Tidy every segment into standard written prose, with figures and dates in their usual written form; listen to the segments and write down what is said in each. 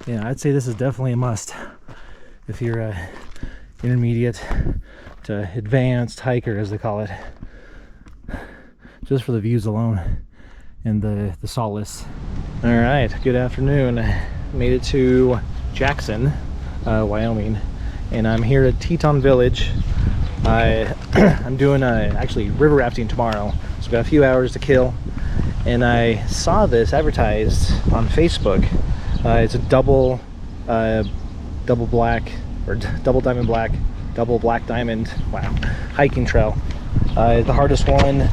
Yeah, I'd say this is definitely a must if you're a intermediate to advanced hiker, as they call it. Just for the views alone and the solace. All right, good afternoon. Made it to Jackson, Wyoming, and I'm here at Teton Village. I'm doing actually river rafting tomorrow, so I've got a few hours to kill. And I saw this advertised on Facebook. It's a double black, or double diamond black, double black diamond, wow, hiking trail. The hardest one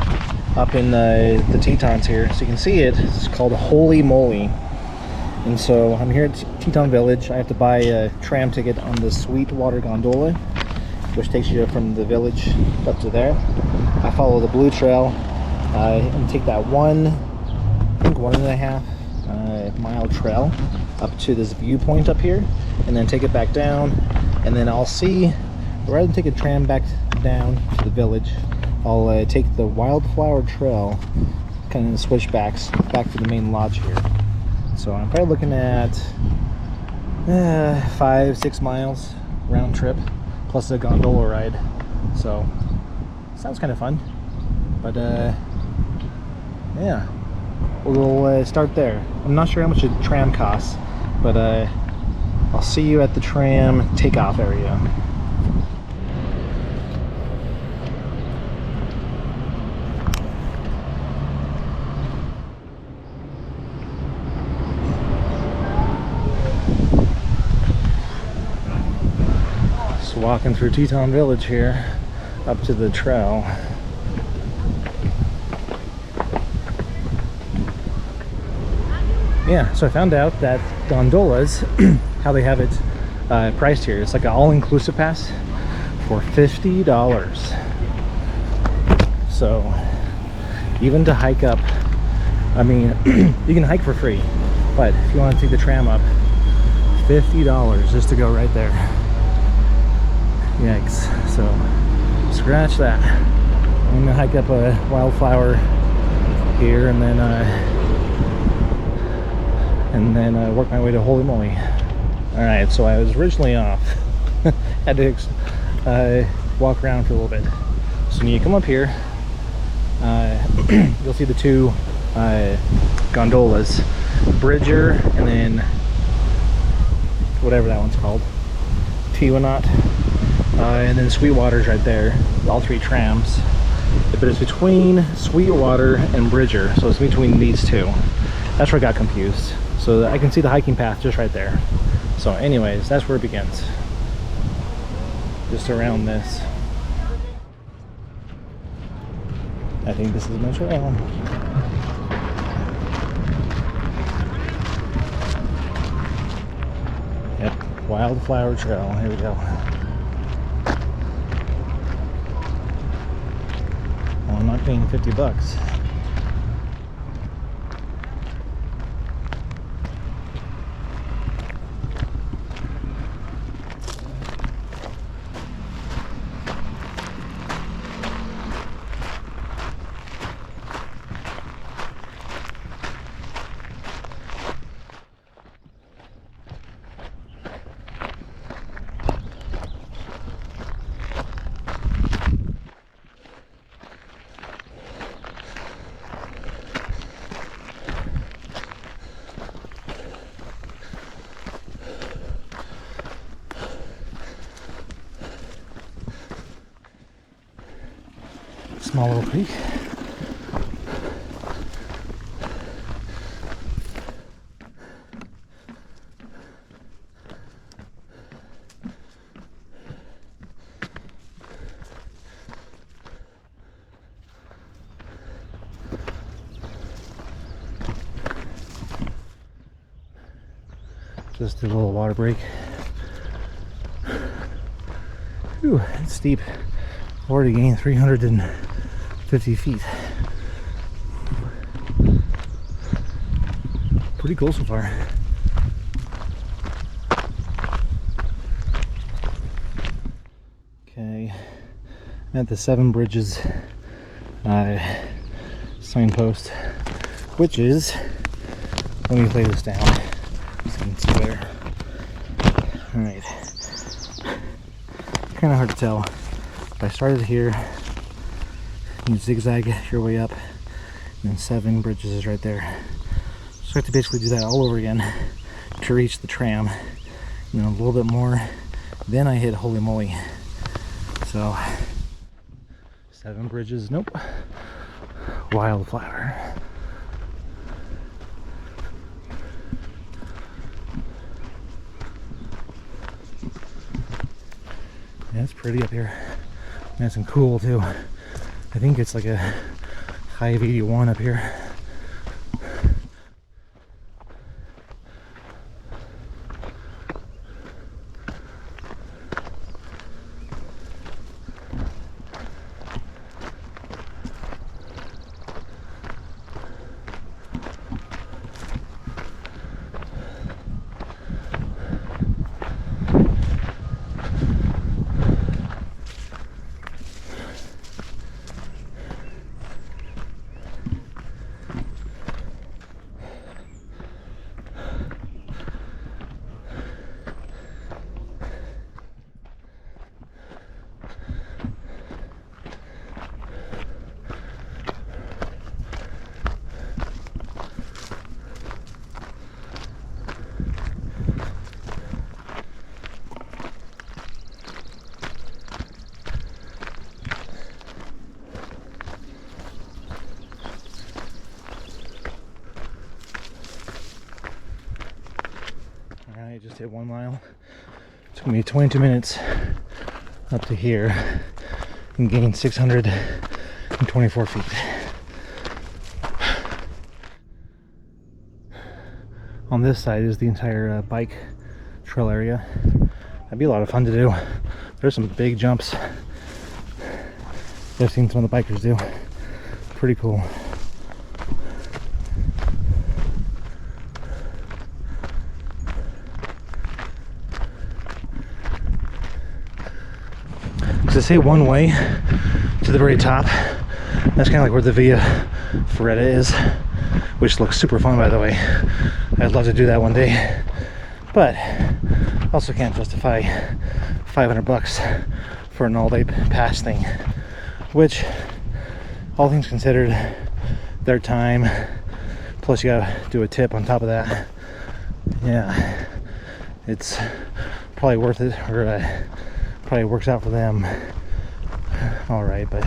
up in the Tetons here. So you can see it. It's called Holy Moly. And so I'm here at Teton Village. I have to buy a tram ticket on the Sweetwater gondola, which takes you from the village up to there. I follow the blue trail and take that I think 1.5 mile trail up to this viewpoint up here, and then take it back down, and then I'll see, rather than take a tram back down to the village, I'll take the Wildflower trail, kind of switchbacks back to the main lodge here. So I'm probably looking at 5-6 miles round trip, plus a gondola ride. So sounds kind of fun. But yeah, we'll start there. I'm not sure how much a tram costs, but I'll see you at the tram takeoff area. Just walking through Teton Village here, up to the trail. Yeah, so I found out that gondolas, how they have it priced here, it's like an all-inclusive pass for $50. So even to hike up, I mean, you can hike for free, but if you want to take the tram up, $50 just to go right there. Yikes. So scratch that. I'm gonna hike up a Wildflower here, and then work my way to Holy Moly. All right, so I was originally off. Had to walk around for a little bit. So when you come up here, you'll see the two gondolas, Bridger, and then whatever that one's called, Tiwanaut, and then Sweetwater's right there. All three trams, but it's between Sweetwater and Bridger, so it's between these two. That's where I got confused. So I can see the hiking path just right there. So anyways, that's where it begins. Just around this. I think this is my trail. Yep, Wildflower Trail. Here we go. Well, I'm not paying $50. Small little creek. Just a little water break. Whew, it's steep. Already gained 350 feet. Pretty cool so far. Okay, at the 7 Bridges signpost, which is, let me lay this down. So you can see better. Alright. Kind of hard to tell. But I started here. You zigzag your way up. And then 7 bridges is right there. So I have to basically do that all over again to reach the tram. And then a little bit more. Then I hit Holy Moly. So 7 bridges, nope. Wildflower. Yeah, it's pretty up here. Nice and cool too. I think it's like a high of 81 up here. I just hit 1 mile. It took me 22 minutes up to here and gained 624 feet. On this side is the entire bike trail area. That'd be a lot of fun to do. There's some big jumps I've seen some of the bikers do. Pretty cool. Because they say one way to the very top. That's kind of like where the Via Ferrata is, which looks super fun, by the way. I'd love to do that one day, but also can't justify $500 for an all-day pass thing, which, all things considered, their time, plus you gotta do a tip on top of that. Yeah, it's probably worth it, or probably works out for them all right, but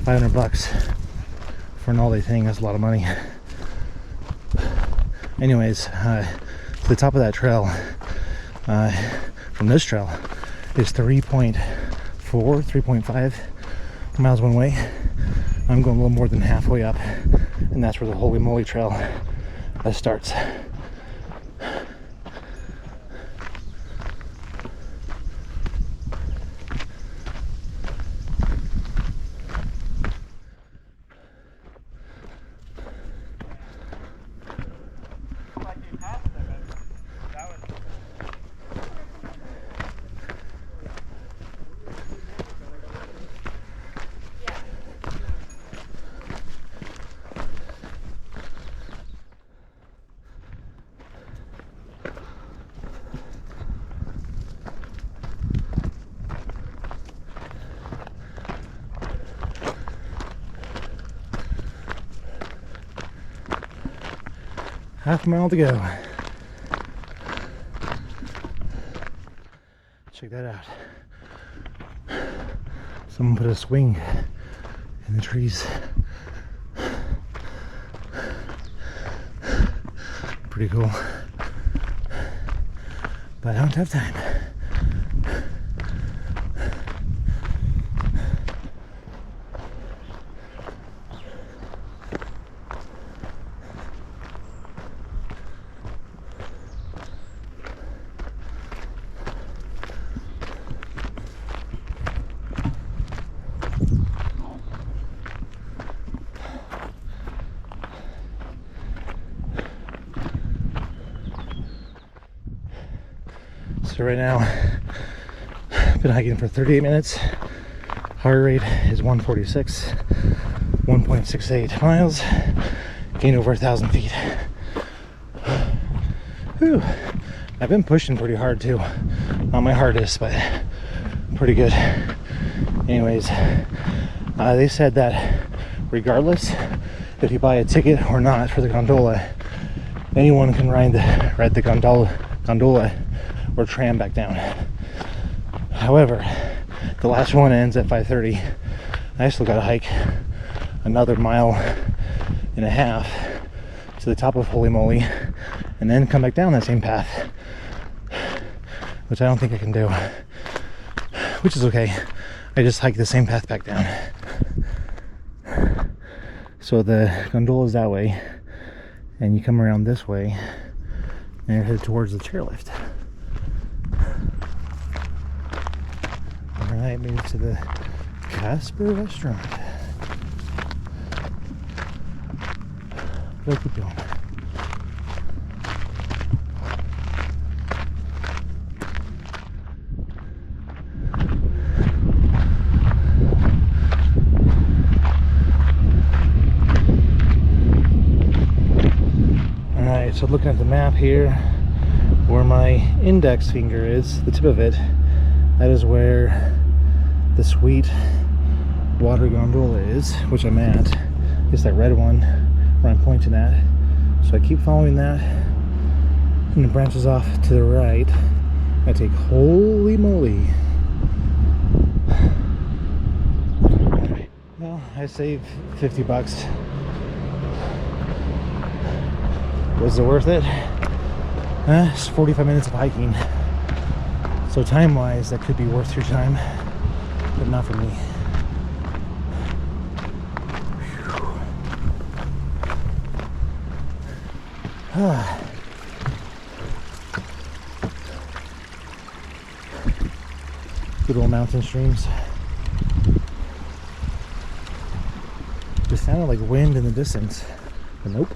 $500 for an all-day thing, that's a lot of money. Anyways, to the top of that trail, from this trail, is 3.5 miles one way. I'm going a little more than halfway up, and that's where the Holy Moly trail starts. Half a mile to go. Check that out. Someone put a swing in the trees. Pretty cool. But I don't have time. So right now, I've been hiking for 38 minutes. Heart rate is 146, 1.68 miles, gained over 1,000 feet. Whew. I've been pushing pretty hard too. Not my hardest, but pretty good. Anyways, they said that regardless if you buy a ticket or not for the gondola, anyone can ride the gondola or tram back down. However, the last one ends at 5:30. I still gotta hike another 1.5 miles to the top of Holy Moly and then come back down that same path, which I don't think I can do, which is okay. I just hike the same path back down. So the gondola is that way, and you come around this way and you're headed towards the chairlift. Alright, made it to the Casper restaurant. Gotta keep going. Alright, so looking at the map here, where my index finger is, the tip of it, that is where the sweet water gondola is, which I'm at. It's that red one where I'm pointing at. So I keep following that, and it branches off to the right. I take Holy Moly. Alright, well, I saved 50 bucks. Was it worth it? It's 45 minutes of hiking. So time-wise, that could be worth your time, but not for me. Good old mountain streams. Just sounded like wind in the distance, but nope.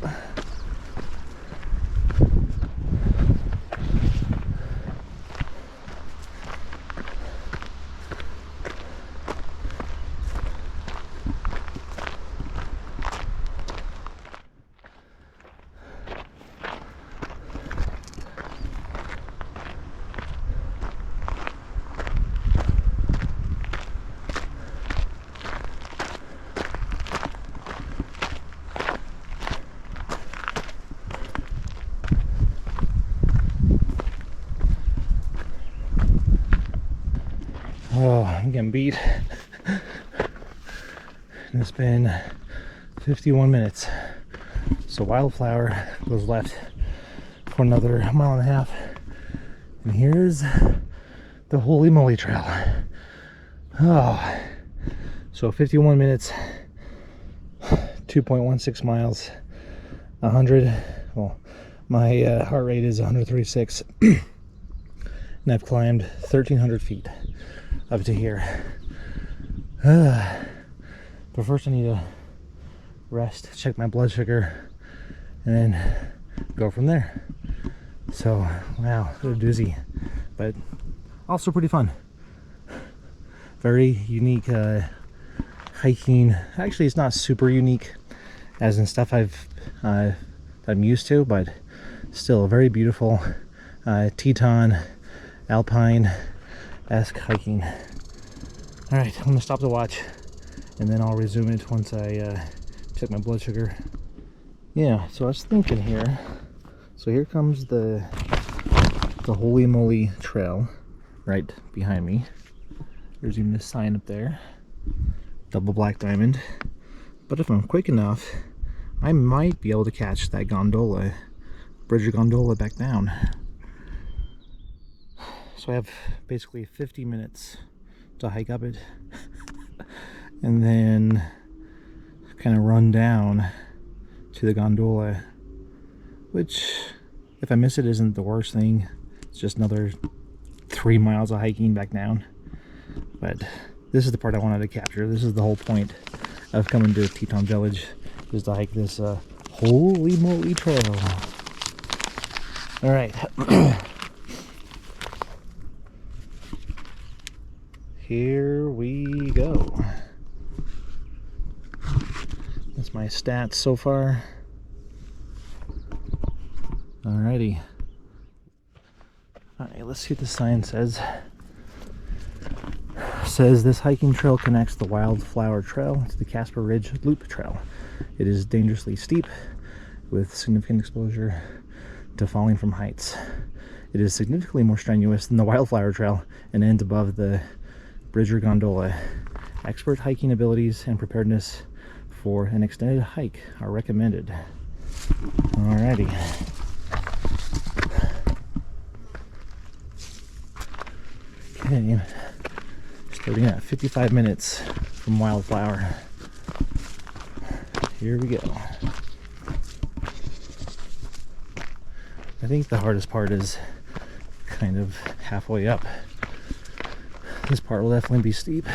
Oh, I'm getting beat. And it's been 51 minutes. So Wildflower goes left for another 1.5 miles. And here's the Holy Moly Trail. Oh, so 51 minutes, 2.16 miles, 100. Well, my heart rate is 136. And I've climbed 1,300 feet up to here. But first I need to rest, check my blood sugar, and then go from there. So, wow, a little doozy, but also pretty fun. Very unique hiking. Actually, it's not super unique as in stuff I'm used to, but still very beautiful Teton Alpine-esque hiking. Alright, I'm gonna stop the watch and then I'll resume it once I check my blood sugar. Yeah, so I was thinking here. So here comes the Holy Moly Trail right behind me. There's even a sign up there. Double black diamond. But if I'm quick enough, I might be able to catch that gondola, bridge gondola back down. So I have basically 50 minutes to hike up it and then kind of run down to the gondola, which if I miss it isn't the worst thing. It's just another 3 miles of hiking back down. But this is the part I wanted to capture. This is the whole point of coming to Teton Village, is to hike this Holy Moly Trail. All right. Here we go. That's my stats so far. Alrighty. Alright, let's see what the sign says. Says this hiking trail connects the Wildflower Trail to the Casper Ridge Loop Trail. It is dangerously steep with significant exposure to falling from heights. It is significantly more strenuous than the Wildflower Trail and ends above the bridge or gondola. Expert hiking abilities and preparedness for an extended hike are recommended. Alrighty. Okay. Starting at 55 minutes from Wildflower. Here we go. I think the hardest part is kind of halfway up. This part will definitely be steep,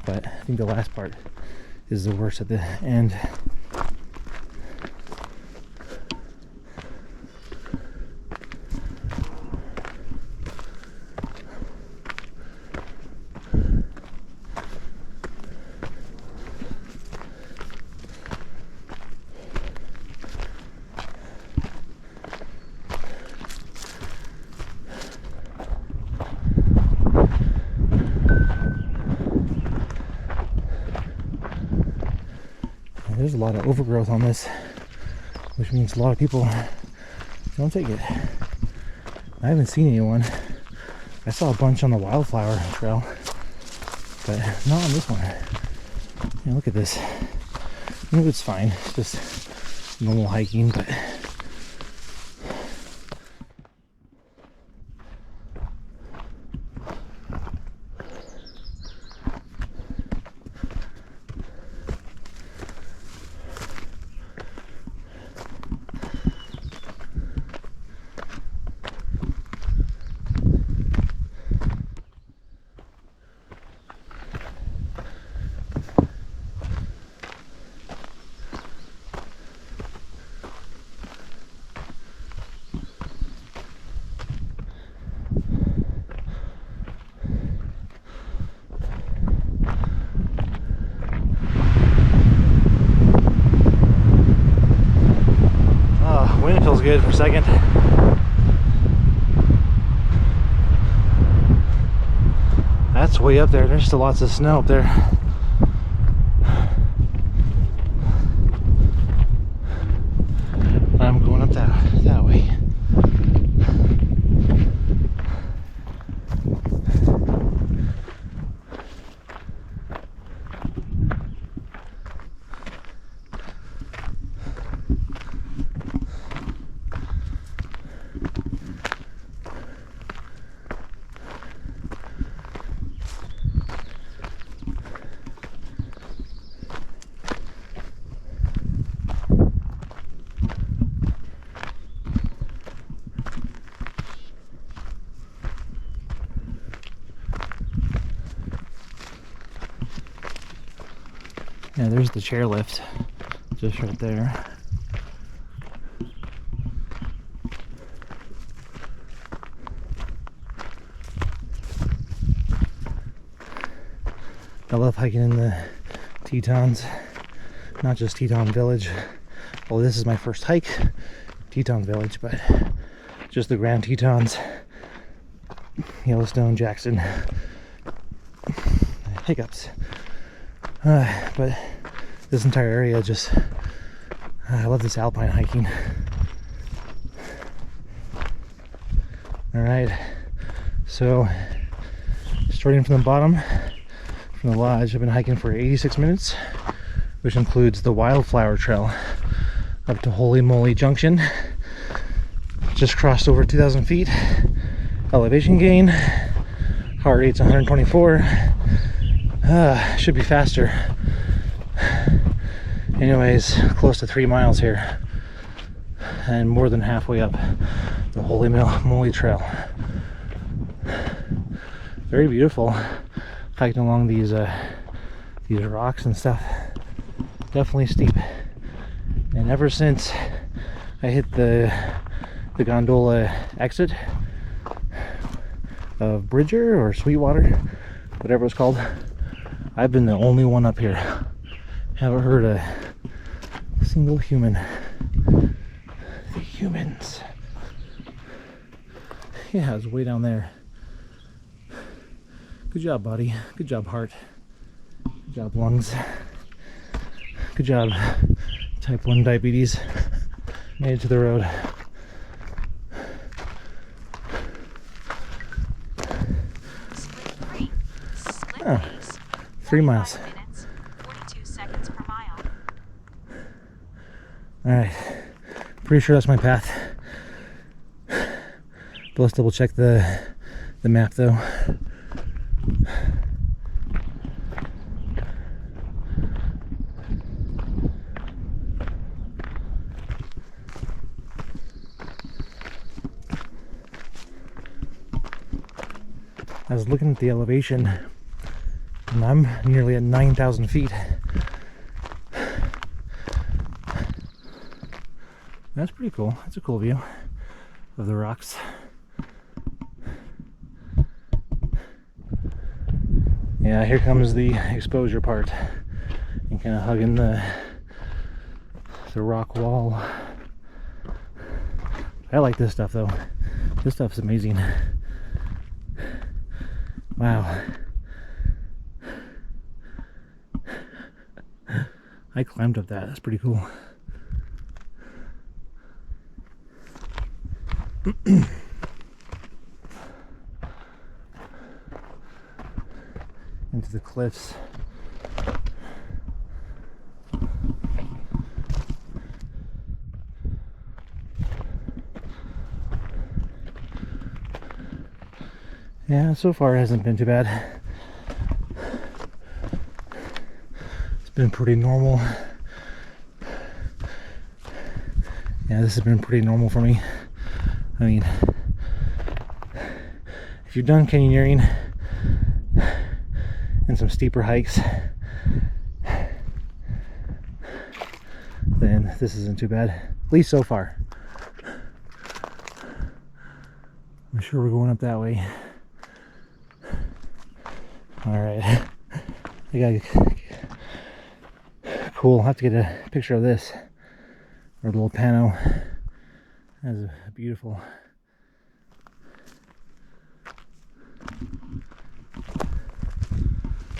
but I think the last part is the worst at the end. There's a lot of overgrowth on this, which means a lot of people don't take it. I haven't seen anyone. I saw a bunch on the Wildflower Trail, but not on this one. Yeah, look at this. I know it's fine. It's just normal hiking, but wind feels good for a second. That's way up there. There's still lots of snow up there. I'm going up that way. Yeah, there's the chairlift, just right there. I love hiking in the Tetons, not just Teton Village. Well, this is my first hike, Teton Village, but just the Grand Tetons, Yellowstone, Jackson, hiccups. But this entire area just, I love this alpine hiking. Alright, so starting from the bottom, from the lodge, I've been hiking for 86 minutes, which includes the Wildflower Trail up to Holy Moly junction. Just crossed over 2,000 feet. Elevation gain, heart rate's 124. Should be faster. Anyways, close to 3 miles here, and more than halfway up the Holy Moly Trail. Very beautiful, hiking along these rocks and stuff. Definitely steep. And ever since I hit the gondola exit of Bridger or Sweetwater, whatever it's called, I've been the only one up here. Haven't heard a single human. The humans. Yeah, it's way down there. Good job, body. Good job, heart. Good job, lungs. Good job, type 1 diabetes. Made it to the road. Oh, 3 miles. 42 seconds per mile. Alright. Pretty sure that's my path. But let's double check the map though. I was looking at the elevation and I'm nearly at 9,000 feet. That's pretty cool. That's a cool view of the rocks. Yeah, here comes the exposure part. And kind of hugging the rock wall. I like this stuff though. This stuff's amazing. Wow. I climbed up that. That's pretty cool. Into the cliffs. Yeah, so far it hasn't been too bad. It's been pretty normal. Yeah, this has been pretty normal for me. I mean, if you've done canyoneering and some steeper hikes, then this isn't too bad, at least so far. I'm sure we're going up that way. All right, cool. I'll have to get a picture of this, or a little pano. That's beautiful.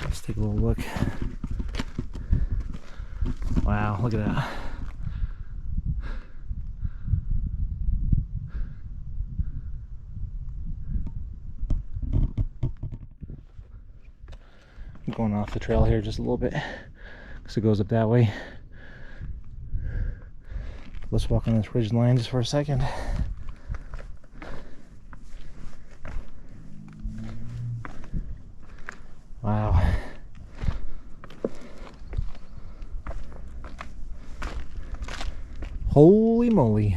Let's take a little look. Wow, look at that. I'm going off the trail here just a little bit because it goes up that way. Let's walk on this ridge line just for a second. Wow. Holy moly.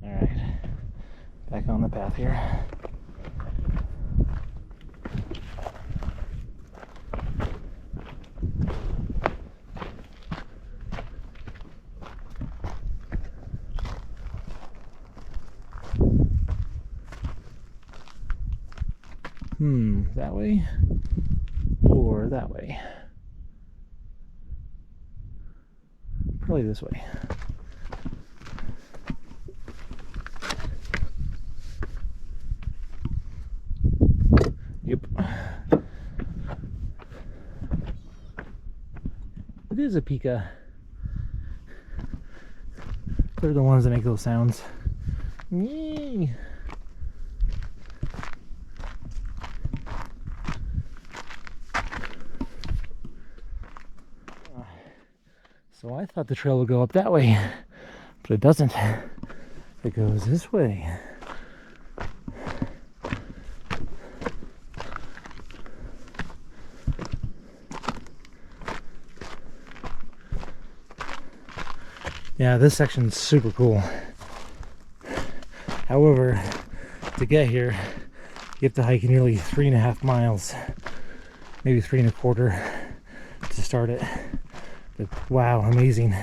Alright. Back on the path here. That way or that way? Probably this way. Yep. It is a pika. They're the ones that make those sounds. Yee. So I thought the trail would go up that way, but it doesn't. It goes this way. Yeah, this section's super cool. However, to get here, you have to hike nearly 3.5 miles, maybe 3.25 to start it. But wow, amazing.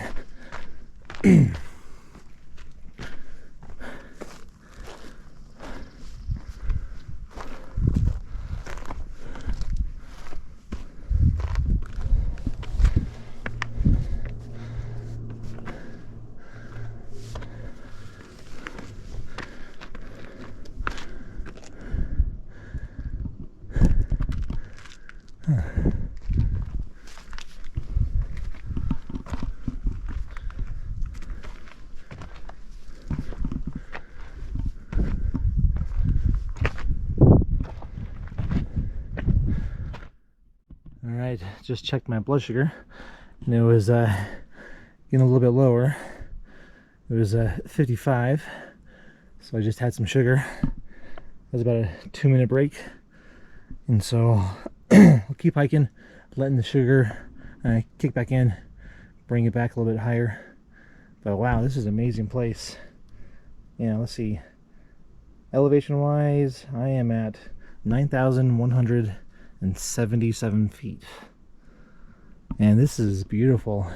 I just checked my blood sugar, and it was getting a little bit lower. It was 55, so I just had some sugar. It was about a 2-minute break, and so I'll keep hiking, letting the sugar kick back in, bring it back a little bit higher. But wow, this is an amazing place. Yeah, let's see. Elevation wise, I am at 9,177 feet, and this is beautiful.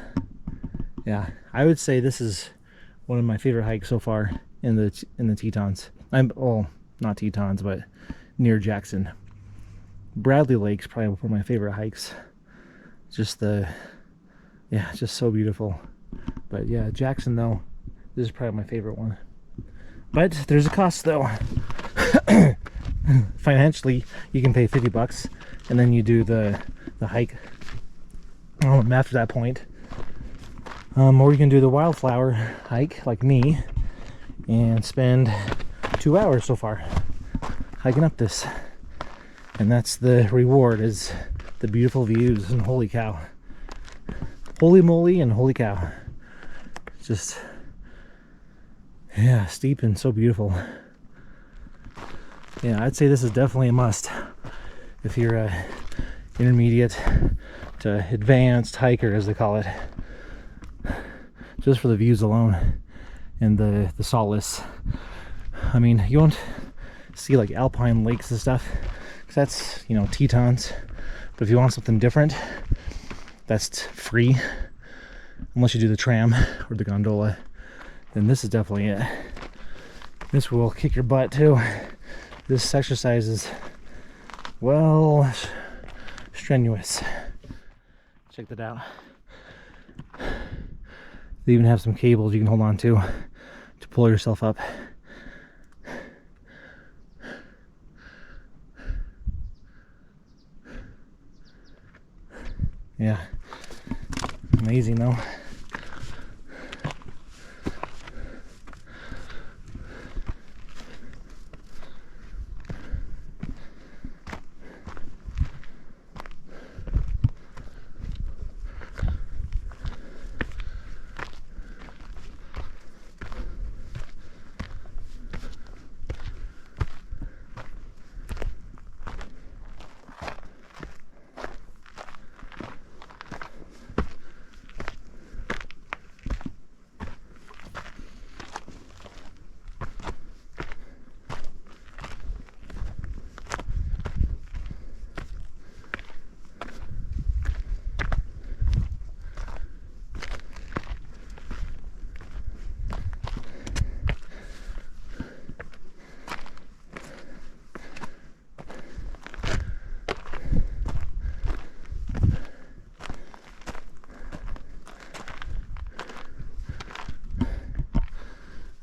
Yeah, I would say this is one of my favorite hikes so far in the Tetons. Well, not Tetons, but near Jackson. Bradley Lake's probably one of my favorite hikes. Just just so beautiful. But yeah, Jackson though, this is probably my favorite one. But there's a cost though. Financially, you can pay $50 and then you do the hike after that point. Or you can do the Wildflower hike like me and spend 2 hours so far hiking up this. And that's the reward, is the beautiful views. And holy cow. Holy moly and holy cow. Just, yeah, steep and so beautiful. Yeah, I'd say this is definitely a must if you're a intermediate to advanced hiker, as they call it. Just for the views alone and the solace. I mean, you won't see like alpine lakes and stuff, because that's, you know, Tetons. But if you want something different, that's free, unless you do the tram or the gondola, then this is definitely it. This will kick your butt too. This exercise is, well, strenuous. Check that out. They even have some cables you can hold on to pull yourself up. Yeah, amazing though.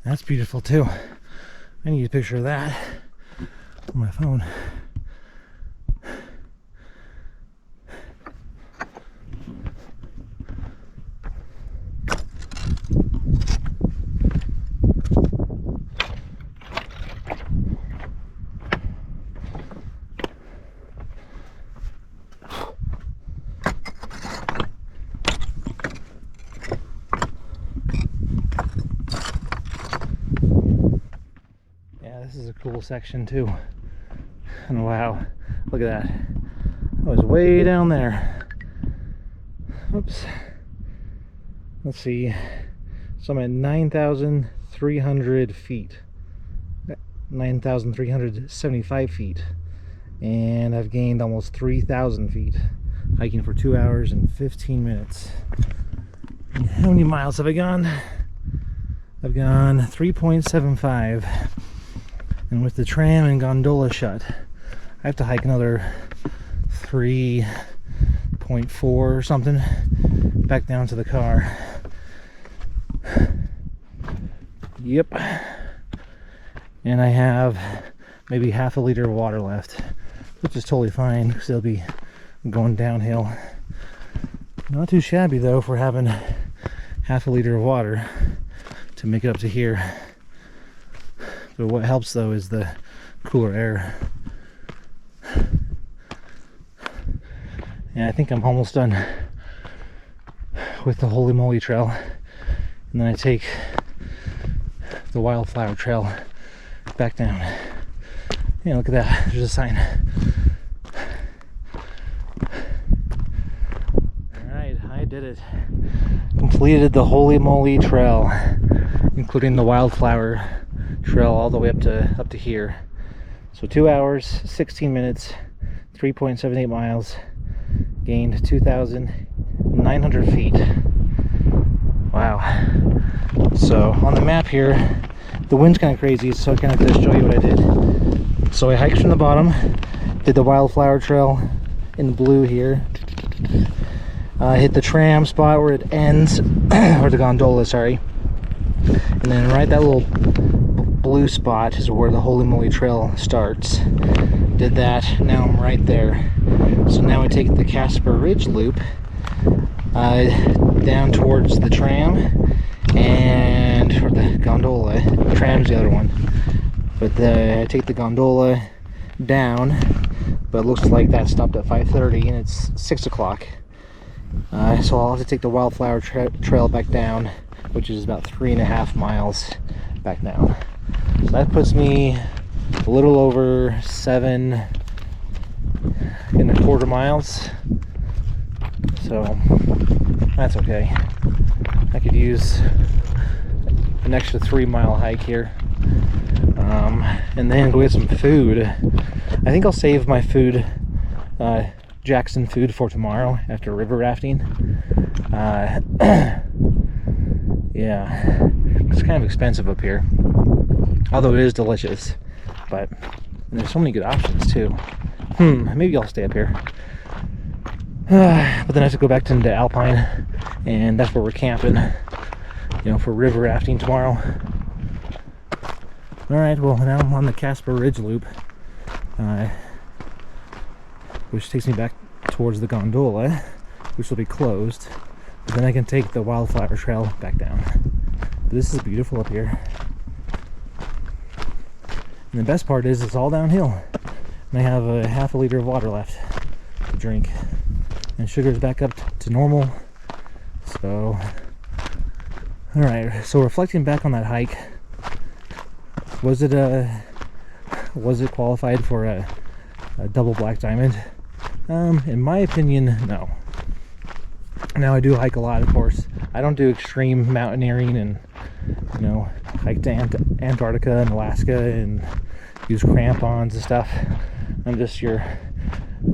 That's beautiful too. I need a picture of that on my phone. This is a cool section too. And wow, look at that. I was way down there. Oops. Let's see. So I'm at 9,300 feet. 9,375 feet. And I've gained almost 3,000 feet. Hiking for 2 hours and 15 minutes. And how many miles have I gone? I've gone 3.75. And with the tram and gondola shut, I have to hike another 3.4 or something back down to the car. Yep. And I have maybe half a liter of water left, which is totally fine because they'll be going downhill. Not too shabby though for having half a liter of water to make it up to here. But what helps though is the cooler air. And I think I'm almost done with the Holy Moly trail. And then I take the Wildflower trail back down. Yeah, look at that. There's a sign. Alright, I did it. Completed the Holy Moly trail, including the Wildflower trail all the way up to here. So 2 hours, 16 minutes, 3.78 miles, gained 2,900 feet. Wow. So on the map here, the wind's kind of crazy, so I kind of have to show you what I did. So I hiked from the bottom, did the Wildflower trail in blue here, hit the tram spot where it ends, or the gondola, sorry, and then right that little blue spot is where the Holy Moly trail starts. Did that, now I'm right there. So now I take the Casper Ridge loop down towards the tram, or the gondola. The tram's the other one, but I take the gondola down, but it looks like that stopped at 5:30 and it's 6 o'clock. So I'll have to take the Wildflower trail back down, which is about 3.5 miles back down. So that puts me a little over 7.25 miles. So that's okay. I could use an extra 3-mile hike here, and then go get some food. I think I'll save my food, Jackson food, for tomorrow after river rafting. Yeah, it's kind of expensive up here, although it is delicious. But there's so many good options too. Maybe I'll stay up here. But then I have to go back to the Alpine, and that's where we're camping, for river rafting tomorrow. Alright, well now I'm on the Casper Ridge loop, which takes me back towards the gondola, which will be closed. But then I can take the Wildflower trail back down. But this is beautiful up here. And the best part is it's all downhill. And I have a half a liter of water left to drink. And sugar's back up to normal. So, alright, so reflecting back on that hike, was it qualified for a double black diamond? In my opinion, no. Now I do hike a lot, of course. I don't do extreme mountaineering and hike to Antarctica and Alaska and use crampons and stuff. I'm just your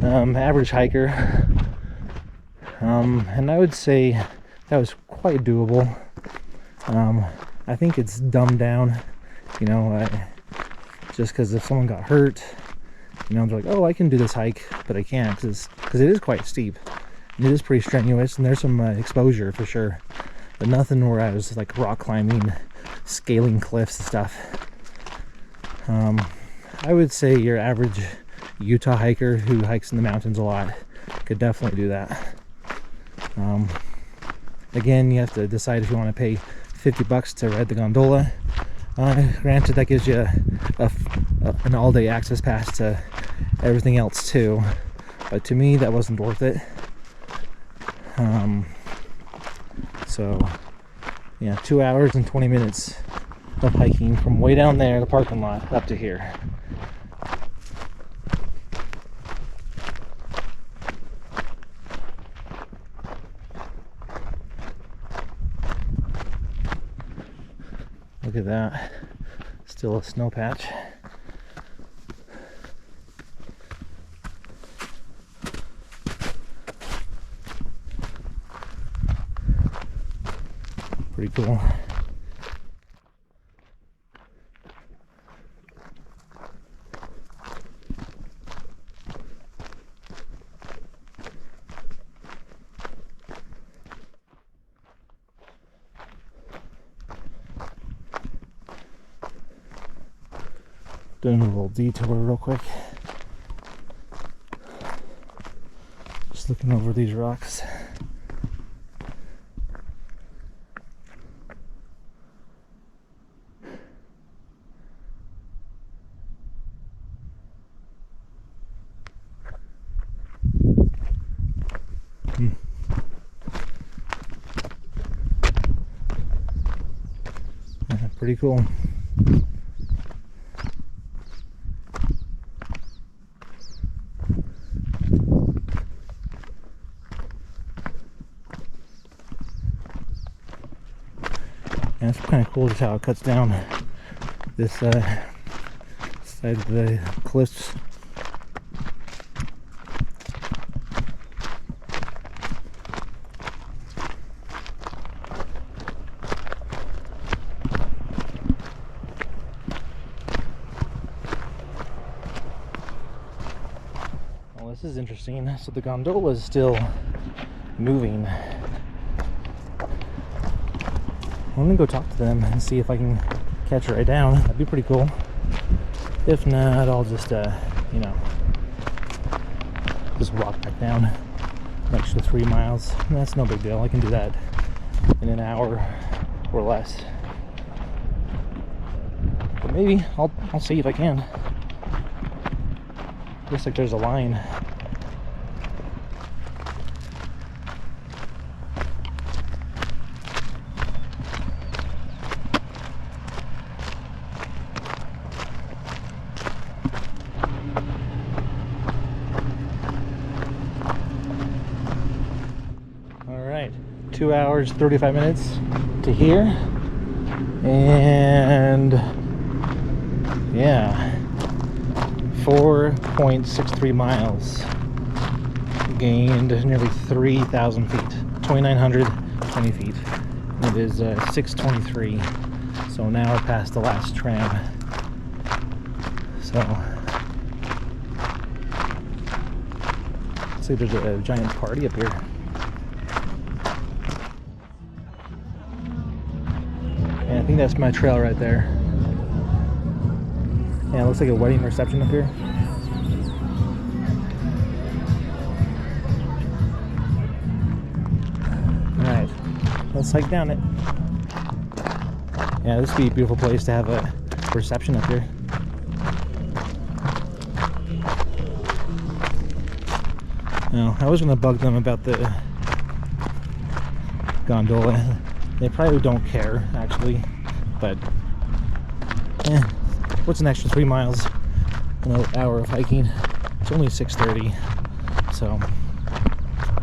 average hiker. And I would say that was quite doable. I think it's dumbed down, just because if someone got hurt, they're like, oh, I can do this hike, but I can't because it is quite steep. And it is pretty strenuous, and there's some exposure for sure, but nothing where I was like rock climbing, scaling cliffs and stuff. I would say your average Utah hiker who hikes in the mountains a lot could definitely do that. Again, you have to decide if you want to pay $50 to ride the gondola. Granted, that gives you an all-day access pass to everything else too, but to me that wasn't worth it. So yeah, 2 hours and 20 minutes of hiking from way down there, the parking lot, up to here. Look at that, still a snow patch. Pretty cool. Doing a little detour real quick. Just looking over these rocks. pretty cool. And it's kind of cool just how it cuts down this side of the cliffs. Well, this is interesting. So the gondola is still moving. I'm gonna go talk to them and see if I can catch it right down. That'd be pretty cool. If not, I'll just, you know, just walk back down an extra 3 miles. And that's no big deal. I can do that in an hour or less. But maybe I'll see if I can. Looks like there's a line. All right, 2 hours, 35 minutes to here. And yeah, 4.63 miles. Gained nearly 3,000 feet, 2,920 feet. It is 6:23, so now we're past the last tram. So looks like there's a giant party up here. And I think that's my trail right there. Yeah, it looks like a wedding reception up here. Alright, let's hike down it. Yeah, this would be a beautiful place to have a reception up here. Now, I was going to bug them about the gondola. They probably don't care, actually, but what's an extra 3 miles in an hour of hiking? It's only 6:30, so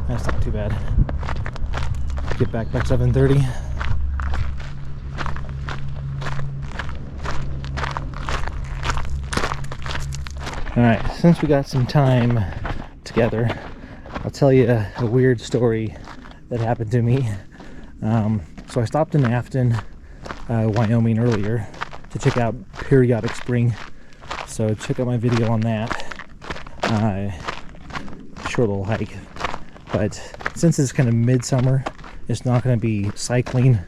that's not too bad. Get back by 7:30. Alright, since we got some time together, I'll tell you a weird story that happened to me. So I stopped in Afton, Wyoming earlier to check out periodic spring. So check out my video on that. Short little hike. But since it's kind of midsummer, it's not going to be cycling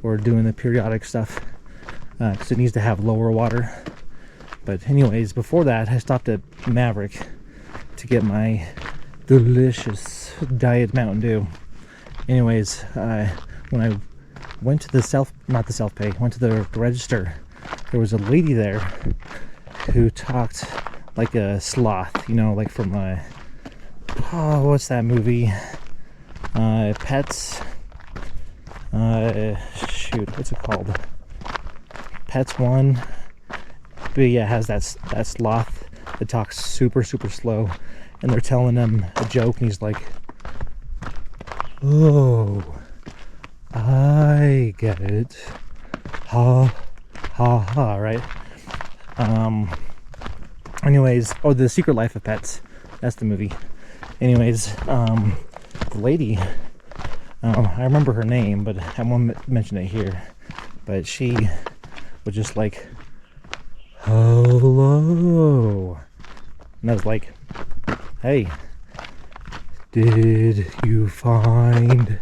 or doing the periodic stuff because it needs to have lower water. But anyways, before that, I stopped at Maverick to get my delicious Diet Mountain Dew. Anyways, when I went to the went to the register, there was a lady there who talked like a sloth, you know, like from what's that movie? Pets. Shoot, what's it called? Pets 1. But yeah, it has that sloth that talks super slow, and they're telling him a joke, and he's like, "Oh, I get it. Ha ha ha," right? Anyways, The Secret Life of Pets. That's the movie. Anyways, the lady, I remember her name, but I won't mention it here. But she was just like, "Hello," and I was like, "Hey, did you find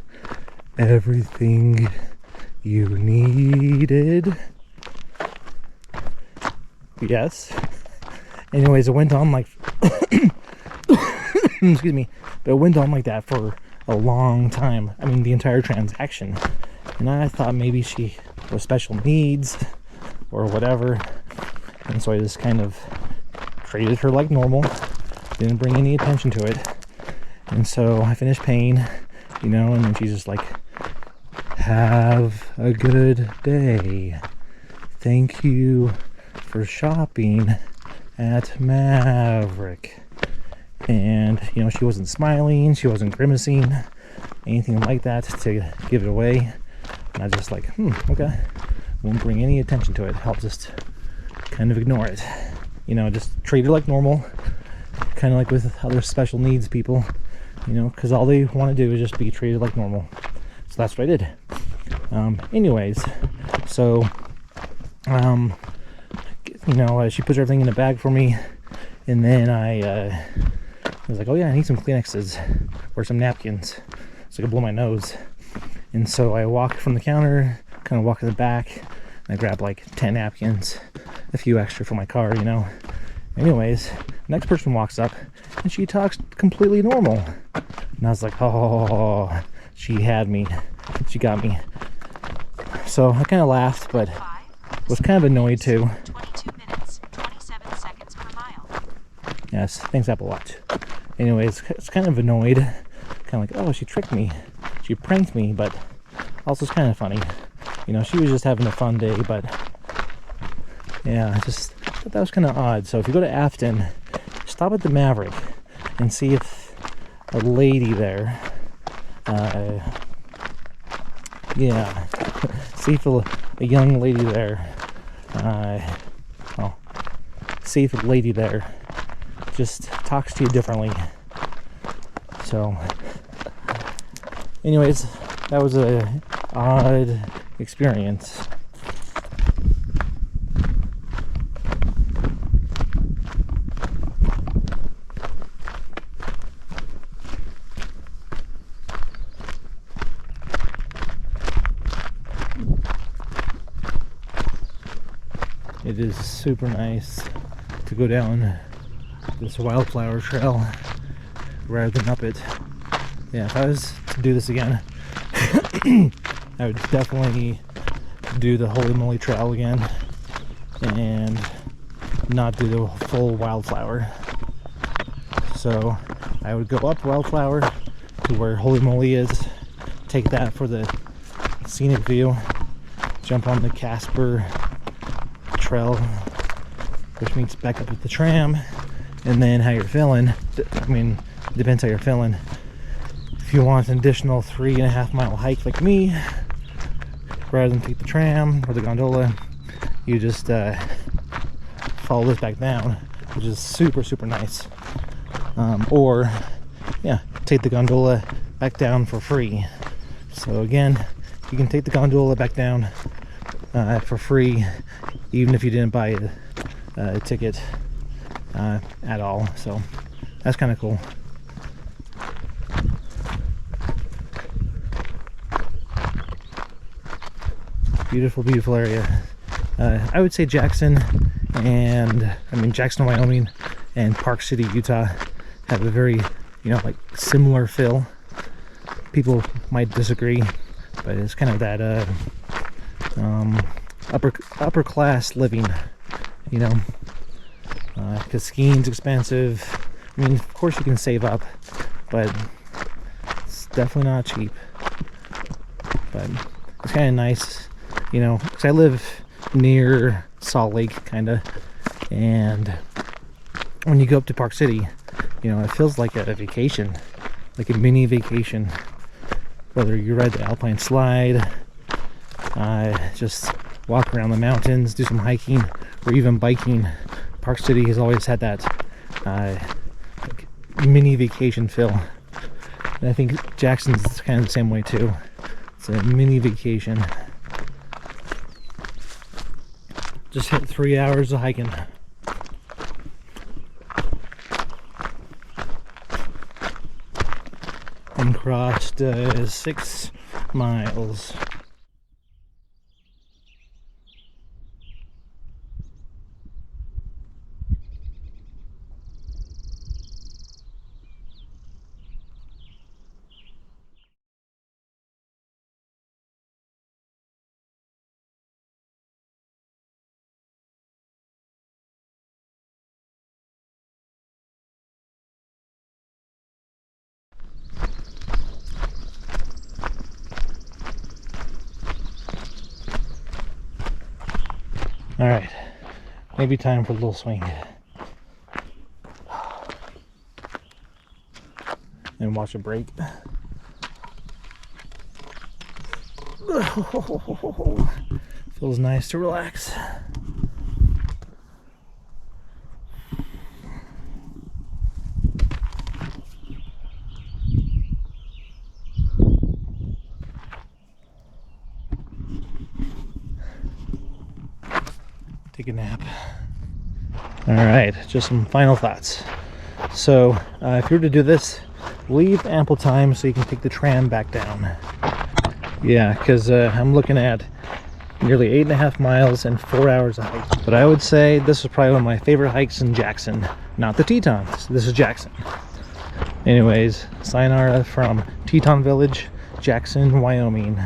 everything you needed?" Yes. Anyways, it went on like excuse me, but it went on like that for a long time. I mean, the entire transaction. And I thought maybe she was special needs or whatever, and so I just kind of treated her like normal, didn't bring any attention to it. And so I finished paying, you know, and then she's just like, "Have a good day." thank you for shopping at Maverick. And, you know, she wasn't smiling, she wasn't grimacing, anything like that to give it away. And I was just like, okay. Won't bring any attention to it. I'll just kind of ignore it. You know, just treat it like normal. Kind of like with other special needs people, you know, because all they want to do is just be treated like normal. So that's what I did. Anyways, so, you know, she puts everything in a bag for me, and then I was like, oh yeah, I need some Kleenexes or some napkins so I can blow my nose. And so I walked from the counter, kind of walk in the back, and I grabbed like 10 napkins, a few extra for my car, you know. Anyways, next person walks up and she talks completely normal. And I was like, oh, she had me. She got me. So I kind of laughed, but was kind of annoyed too. 22 minutes, 27 seconds per mile. Yes, thanks Apple Watch. Anyways, it's kind of annoyed. Kind of like, oh, she tricked me. She pranked me, but also it's kind of funny. You know, she was just having a fun day, but yeah, I just thought that was kind of odd. So if you go to Afton, stop at the Maverick and see if a lady there, yeah, see if a young lady there, see if a lady there just talks to you differently. So anyways, that was a odd experience. It is super nice to go down this Wildflower trail rather than up it. Yeah, if I was to do this again, I would definitely do the Holy Moly trail again and not do the full Wildflower. So I would go up Wildflower to where Holy Moly is, take that for the scenic view, jump on the Casper trail, which means back up with the tram, and then how you're feeling. I mean, it depends how you're feeling. If you want an additional 3.5 mile hike like me, rather than take the tram or the gondola, you just follow this back down, which is super nice. Or yeah, take the gondola back down for free. So again, you can take the gondola back down for free, even if you didn't buy a ticket at all. So that's kind of cool. Beautiful area. I would say Jackson, Wyoming and Park City, Utah have a very, you know, like similar feel. People might disagree, but it's kind of that upper class living, you know, because skiing's expensive. I mean, of course you can save up, but it's definitely not cheap. But it's kind of nice, you know, because I live near Salt Lake, kind of, and when you go up to Park City, you know, it feels like a vacation, like a mini vacation. Whether you ride the Alpine slide, just walk around the mountains, do some hiking, or even biking, Park City has always had that like mini vacation feel. And I think Jackson's kind of the same way too. It's a mini vacation. Just hit 3 hours of hiking. And crossed 6 miles. All right, maybe time for a little swing. And watch it break. Feels nice to relax. Take a nap. All right, just some final thoughts. So if you were to do this, leave ample time so you can take the tram back down. Yeah, because I'm looking at nearly 8.5 miles and 4 hours of hike. But I would say this is probably one of my favorite hikes in Jackson. Not the Tetons, this is Jackson. Anyways, sayonara from Teton Village, Jackson, Wyoming.